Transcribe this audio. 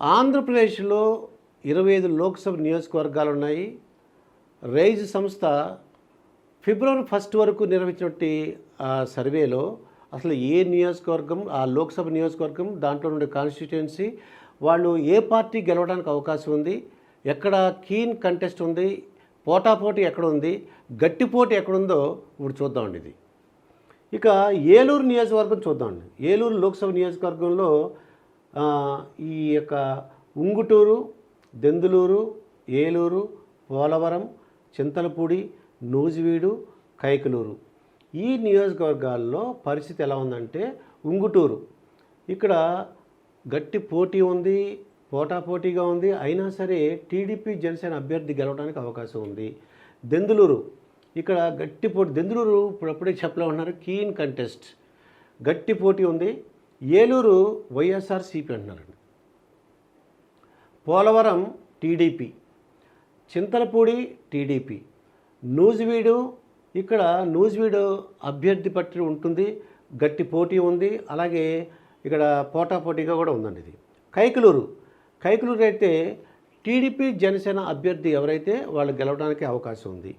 ఆంధ్రప్రదేశ్లో 25 లోక్సభ నియోజకవర్గాలు ఉన్నాయి. రైజ్ సంస్థ ఫిబ్రవరి 1 వరకు నిర్వహించినటువంటి సర్వేలో అసలు ఏ నియోజకవర్గం, ఆ లోక్సభ నియోజకవర్గం, దాంట్లో ఉండే కాన్స్టిట్యుయెన్సీ, వాళ్ళు ఏ పార్టీ గెలవడానికి అవకాశం ఉంది, ఎక్కడ కీన్ కంటెస్ట్ ఉంది, పోటాపోటీ ఎక్కడ ఉంది, గట్టిపోటీ ఎక్కడుందో ఇప్పుడు చూద్దామండి. ఇది ఇక ఏలూరు నియోజకవర్గం చూద్దామండి. ఏలూరు లోక్సభ నియోజకవర్గంలో ఈ యొక్క ఉంగుటూరు, దెందులూరు, ఏలూరు, పోలవరం, చింతలపూడి, నూజివీడు, కైకలూరు ఈ నియోజకవర్గాల్లో పరిస్థితి ఎలా ఉందంటే, ఉంగుటూరు ఇక్కడ గట్టి పోటీ ఉంది, పోటాపోటీగా ఉంది. అయినా సరే టీడీపీ జనసేన అభ్యర్థి గెలవడానికి అవకాశం ఉంది. దెందులూరు ఇక్కడ గట్టి పోటీ, దెందులూరు ఇప్పుడప్పుడే చెప్పలే ఉన్నారు, కీన్ కంటెస్ట్, గట్టి పోటీ ఉంది. ఏలూరు వైఎస్ఆర్సీపీ అంటున్నారండి. పోలవరం టీడీపీ, చింతలపూడి టీడీపీ, నూజివీడు ఇక్కడ నూజివీడు అభ్యర్థి పట్టి ఉంటుంది, గట్టి పోటీ ఉంది. అలాగే ఇక్కడ పోటాపోటీగా కూడా ఉందండి. ఇది కైకలూరు అయితే టీడీపీ జనసేన అభ్యర్థి ఎవరైతే వాళ్ళు గెలవడానికి అవకాశం ఉంది.